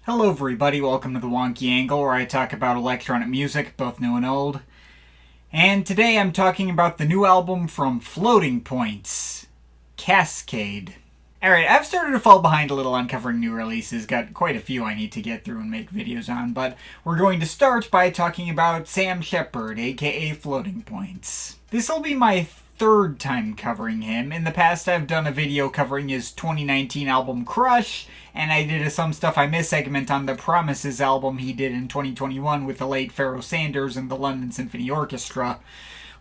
Hello everybody, welcome to the Wonky Angle, where I talk about electronic music, both new and old. And today I'm talking about the new album from Floating Points, Cascade. Alright, I've started to fall behind a little on covering new releases, got quite a few I need to get through and make videos on, but we're going to start by talking about Sam Shepard, aka Floating Points. This'll be my third time covering him. In the past I've done a video covering his 2019 album Crush, and I did a Some Stuff I Miss segment on the Promises album he did in 2021 with the late Pharoah Sanders and the London Symphony Orchestra.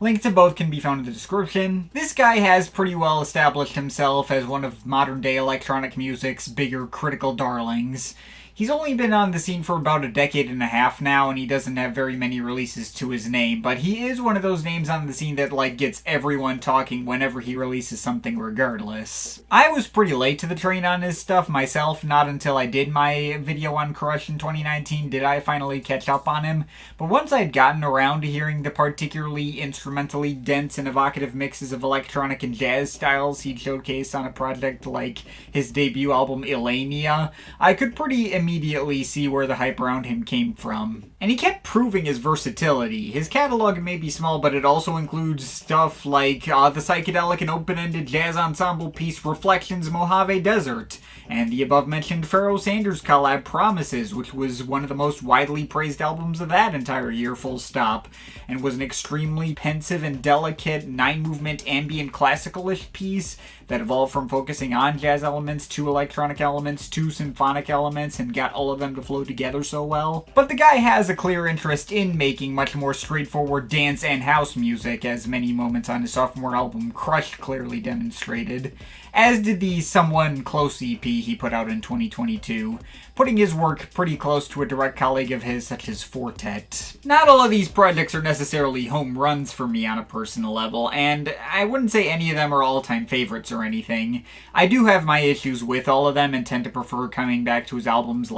Link to both can be found in the description. This guy has pretty well established himself as one of modern-day electronic music's bigger critical darlings. He's only been on the scene for about a decade and a half now, and he doesn't have very many releases to his name, but he is one of those names on the scene that, gets everyone talking whenever he releases something regardless. I was pretty late to the train on his stuff myself. Not until I did my video on Crush in 2019 did I finally catch up on him, but once I'd gotten around to hearing the particularly instrumentally dense and evocative mixes of electronic and jazz styles he'd showcased on a project like his debut album Elenia, I could pretty immediately see where the hype around him came from. And he kept proving his versatility. His catalog may be small, but it also includes stuff like the psychedelic and open-ended jazz ensemble piece Reflections Mojave Desert, and the above-mentioned Pharoah Sanders collab Promises, which was one of the most widely praised albums of that entire year, full stop, and was an extremely pensive and delicate 9-movement ambient classical-ish piece that evolved from focusing on jazz elements to electronic elements to symphonic elements and got all of them to flow together so well. But the guy has a clear interest in making much more straightforward dance and house music, as many moments on his sophomore album Crush clearly demonstrated, as did the Someone Close EP he put out in 2022, putting his work pretty close to a direct colleague of his such as Fortet. Not all of these projects are necessarily home runs for me on a personal level, and I wouldn't say any of them are all-time favorites or anything. I do have my issues with all of them and tend to prefer coming back to his albums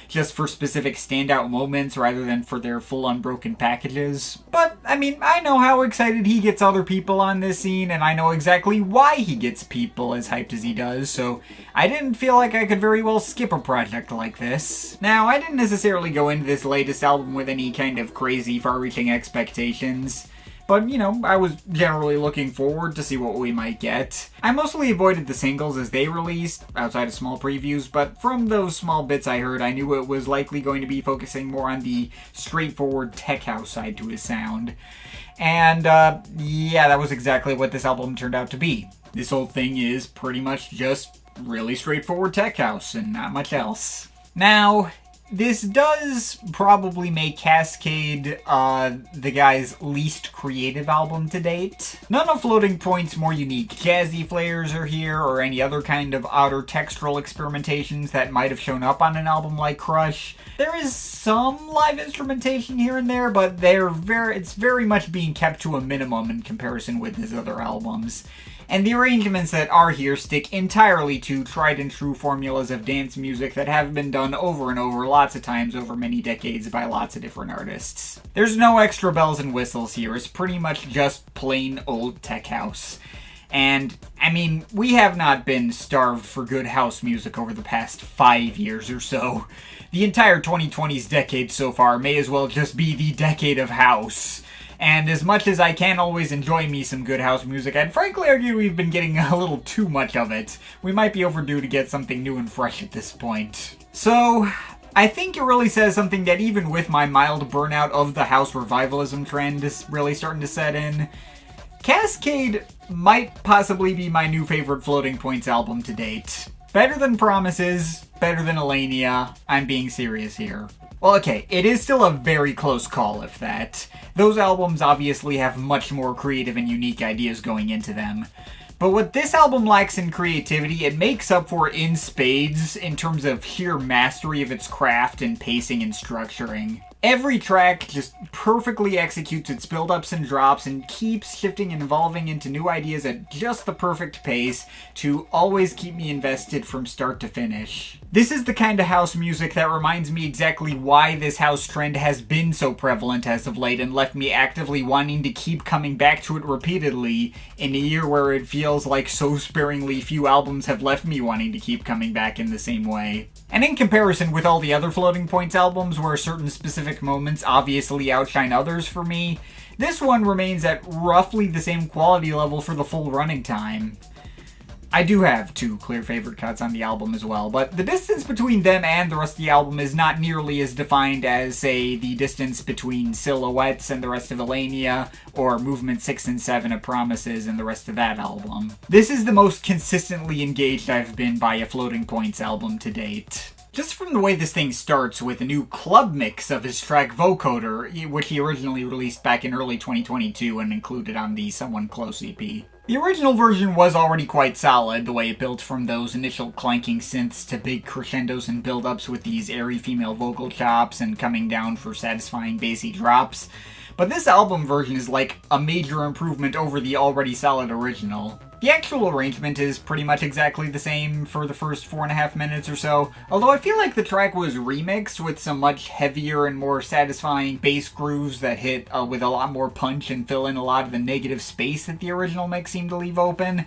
just for specific standout moments rather than for their full unbroken packages. But, I know how excited he gets other people on this scene, and I know exactly why he gets people as hyped as he does, so I didn't feel like I could very well skip a project like this. Now, I didn't necessarily go into this latest album with any kind of crazy, far-reaching expectations, but, I was generally looking forward to see what we might get. I mostly avoided the singles as they released, outside of small previews, but from those small bits I heard, I knew it was likely going to be focusing more on the straightforward tech house side to his sound. And, yeah, that was exactly what this album turned out to be. This whole thing is pretty much just really straightforward tech house and not much else. Now, this does probably make Cascade the guy's least creative album to date. None of Floating Point's more unique jazzy flares are here, or any other kind of outer textural experimentations that might have shown up on an album like Crush. There is some live instrumentation here and there, but it's very much being kept to a minimum in comparison with his other albums. And the arrangements that are here stick entirely to tried and true formulas of dance music that have been done over and over lots of times over many decades by lots of different artists. There's no extra bells and whistles here, it's pretty much just plain old tech house. And, we have not been starved for good house music over the past 5 years or so. The entire 2020s decade so far may as well just be the decade of house. And as much as I can always enjoy me some good house music, I'd frankly argue we've been getting a little too much of it. We might be overdue to get something new and fresh at this point. So, I think it really says something that even with my mild burnout of the house revivalism trend is really starting to set in, Cascade might possibly be my new favorite Floating Points album to date. Better than Promises, better than Elenia, I'm being serious here. Well, okay, it is still a very close call, if that. Those albums obviously have much more creative and unique ideas going into them. But what this album lacks in creativity, it makes up for in spades in terms of sheer mastery of its craft and pacing and structuring. Every track just perfectly executes its build-ups and drops and keeps shifting and evolving into new ideas at just the perfect pace to always keep me invested from start to finish. This is the kind of house music that reminds me exactly why this house trend has been so prevalent as of late and left me actively wanting to keep coming back to it repeatedly in a year where it feels like so sparingly few albums have left me wanting to keep coming back in the same way. And in comparison with all the other Floating Points albums where certain specific moments obviously outshine others for me, this one remains at roughly the same quality level for the full running time. I do have two clear favorite cuts on the album as well, but the distance between them and the rest of the album is not nearly as defined as, say, the distance between Silhouettes and the rest of Elenia, or Movement 6 and 7 of Promises and the rest of that album. This is the most consistently engaged I've been by a Floating Points album to date. Just from the way this thing starts with a new club mix of his track Vocoder, which he originally released back in early 2022 and included on the Someone Close EP. The original version was already quite solid, the way it built from those initial clanking synths to big crescendos and build-ups with these airy female vocal chops and coming down for satisfying bassy drops. But this album version is like a major improvement over the already solid original. The actual arrangement is pretty much exactly the same for the first 4.5 minutes or so, although I feel like the track was remixed with some much heavier and more satisfying bass grooves that hit with a lot more punch and fill in a lot of the negative space that the original mix seemed to leave open.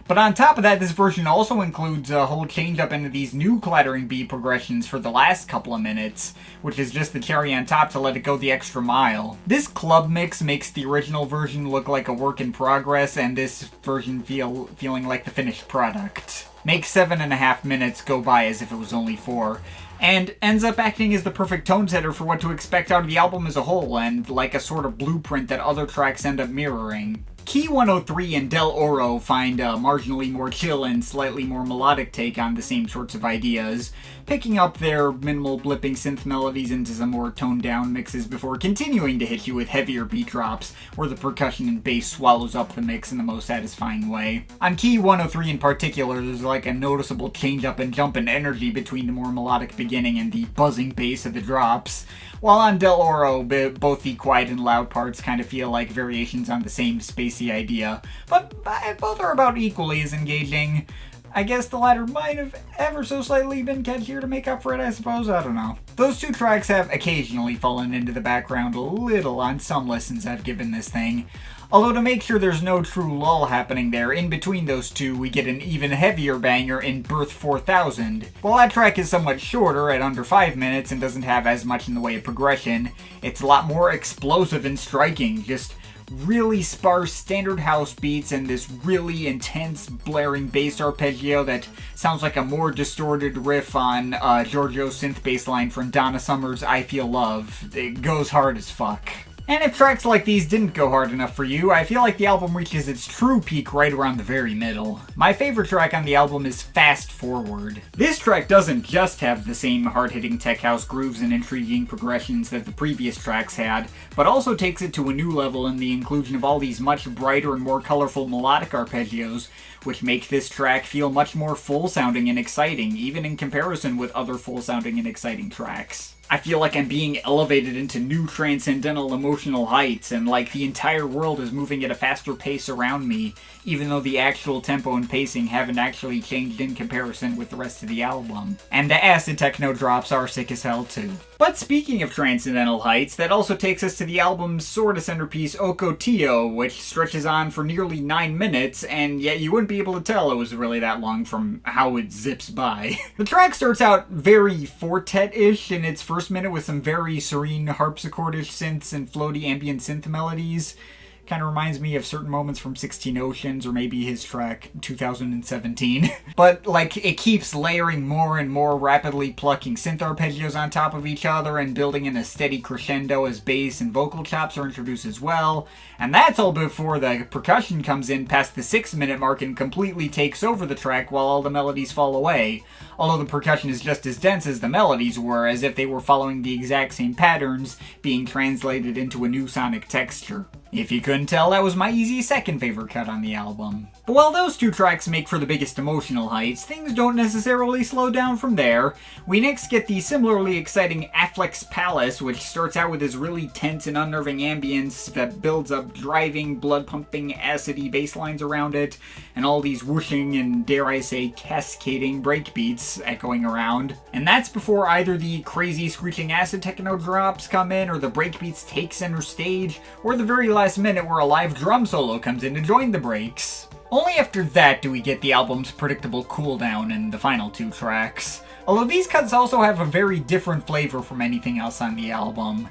But on top of that, this version also includes a whole change up into these new clattering beat progressions for the last couple of minutes, which is just the cherry on top to let it go the extra mile. This club mix makes the original version look like a work in progress, and this version feeling like the finished product. Makes 7.5 minutes go by as if it was only 4. And ends up acting as the perfect tone setter for what to expect out of the album as a whole, and like a sort of blueprint that other tracks end up mirroring. Key 103 and Del Oro find a marginally more chill and slightly more melodic take on the same sorts of ideas, picking up their minimal blipping synth melodies into some more toned-down mixes before continuing to hit you with heavier beat drops, where the percussion and bass swallows up the mix in the most satisfying way. On Key 103 in particular, there's like a noticeable change-up and jump in energy between the more melodic beginning and the buzzing bass of the drops, while on Del Oro, both the quiet and loud parts kind of feel like variations on the same spacey idea, but both are about equally as engaging. I guess the latter might have ever so slightly been catchier to make up for it, I suppose, I don't know. Those two tracks have occasionally fallen into the background a little on some listens I've given this thing, although to make sure there's no true lull happening there, in between those two we get an even heavier banger in Birth 4000. While that track is somewhat shorter at under 5 minutes and doesn't have as much in the way of progression, it's a lot more explosive and striking, just really sparse standard house beats and this really intense blaring bass arpeggio that sounds like a more distorted riff on Giorgio's synth bass line from Donna Summer's I Feel Love. It goes hard as fuck. And if tracks like these didn't go hard enough for you, I feel like the album reaches its true peak right around the very middle. My favorite track on the album is Fast Forward. This track doesn't just have the same hard-hitting tech house grooves and intriguing progressions that the previous tracks had, but also takes it to a new level in the inclusion of all these much brighter and more colorful melodic arpeggios, which make this track feel much more full-sounding and exciting, even in comparison with other full-sounding and exciting tracks. I feel like I'm being elevated into new transcendental emotional heights, and like the entire world is moving at a faster pace around me, even though the actual tempo and pacing haven't actually changed in comparison with the rest of the album. And the acid techno drops are sick as hell too. But speaking of transcendental heights, that also takes us to the album's sort of centerpiece Ocotillo, which stretches on for nearly 9 minutes, and yet you wouldn't be able to tell it was really that long from how it zips by. The track starts out very Fortet-ish in its first minute with some very serene harpsichordish synths and floaty ambient synth melodies. Kind of reminds me of certain moments from 16 Oceans, or maybe his track 2017. But, like, it keeps layering more and more rapidly plucking synth arpeggios on top of each other and building in a steady crescendo as bass and vocal chops are introduced as well. And that's all before the percussion comes in past the 6-minute mark and completely takes over the track while all the melodies fall away. Although the percussion is just as dense as the melodies were, as if they were following the exact same patterns, being translated into a new sonic texture. If you couldn't tell, that was my easy second favorite cut on the album. But while those two tracks make for the biggest emotional heights, things don't necessarily slow down from there. We next get the similarly exciting Affleck's Palace, which starts out with this really tense and unnerving ambience that builds up driving, blood-pumping, acidy bass lines around it, and all these whooshing and, dare I say, cascading breakbeats echoing around. And that's before either the crazy screeching acid techno drops come in, or the breakbeats take center stage, or the very last minute where a live drum solo comes in to join the breaks. Only after that do we get the album's predictable cooldown in the final two tracks. Although these cuts also have a very different flavor from anything else on the album,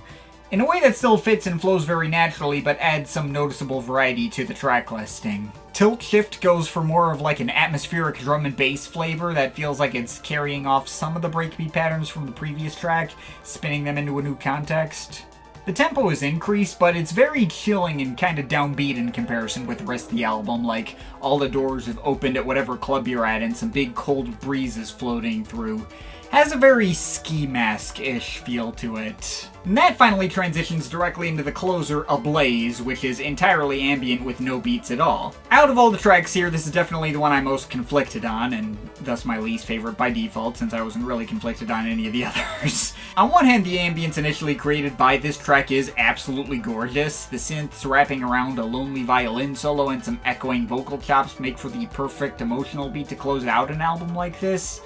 in a way that still fits and flows very naturally, but adds some noticeable variety to the track listing. Tilt Shift goes for more of like an atmospheric drum and bass flavor that feels like it's carrying off some of the breakbeat patterns from the previous track, spinning them into a new context. The tempo is increased, but it's very chilling and kind of downbeat in comparison with the rest of the album, like all the doors have opened at whatever club you're at and some big cold breezes floating through. Has a very ski mask-ish feel to it. And that finally transitions directly into the closer, Ablaze, which is entirely ambient with no beats at all. Out of all the tracks here, this is definitely the one I'm most conflicted on, and thus my least favorite by default, since I wasn't really conflicted on any of the others. On one hand, the ambience initially created by this track is absolutely gorgeous. The synths wrapping around a lonely violin solo and some echoing vocal chops make for the perfect emotional beat to close out an album like this.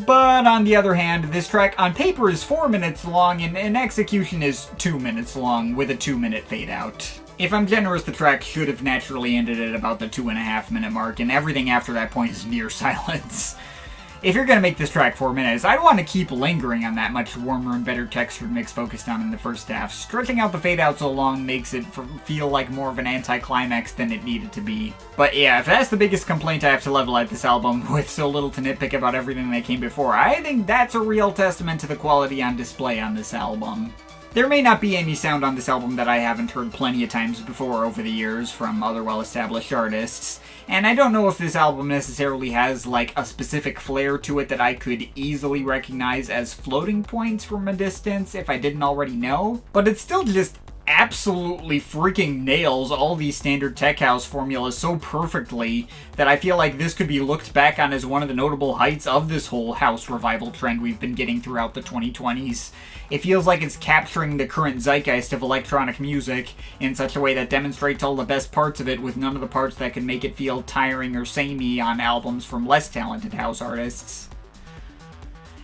But on the other hand, this track on paper is 4 minutes long and in execution is 2 minutes long with a 2-minute fade out. If I'm generous, the track should have naturally ended at about the 2.5 minute mark, and everything after that point is near silence. If you're gonna make this track 4 minutes, I'd want to keep lingering on that much warmer and better textured mix focused on in the first half. Stretching out the fade out so long makes it feel like more of an anticlimax than it needed to be. But yeah, if that's the biggest complaint I have to level at this album, with so little to nitpick about everything that came before, I think that's a real testament to the quality on display on this album. There may not be any sound on this album that I haven't heard plenty of times before over the years from other well-established artists, and I don't know if this album necessarily has like a specific flair to it that I could easily recognize as floating points from a distance if I didn't already know, but it's still just absolutely freaking nails all these standard tech house formulas so perfectly that I feel like this could be looked back on as one of the notable heights of this whole house revival trend we've been getting throughout the 2020s. It feels like it's capturing the current zeitgeist of electronic music in such a way that demonstrates all the best parts of it with none of the parts that can make it feel tiring or samey on albums from less talented house artists.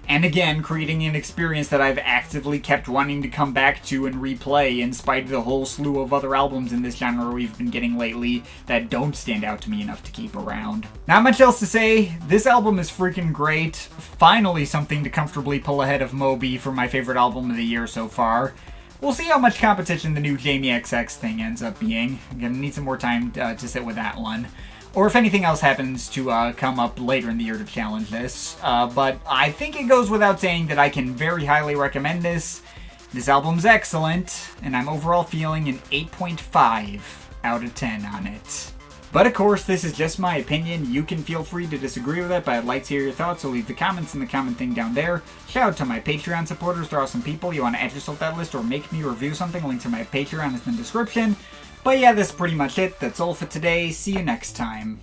And again, creating an experience that I've actively kept wanting to come back to and replay in spite of the whole slew of other albums in this genre we've been getting lately that don't stand out to me enough to keep around. Not much else to say. This album is freaking great. Finally something to comfortably pull ahead of Moby for my favorite album of the year so far. We'll see how much competition the new Jamie XX thing ends up being. I'm gonna need some more time to sit with that one. Or if anything else happens to come up later in the year to challenge this. But I think it goes without saying that I can very highly recommend this. This album's excellent, and I'm overall feeling an 8.5 out of 10 on it. But of course, this is just my opinion. You can feel free to disagree with it, but I'd like to hear your thoughts, so leave the comments in the comment thing down there. Shout out to my Patreon supporters. They're awesome people. You want to add yourself to that list or make me review something, link to my Patreon is in the description. But yeah, that's pretty much it. That's all for today. See you next time.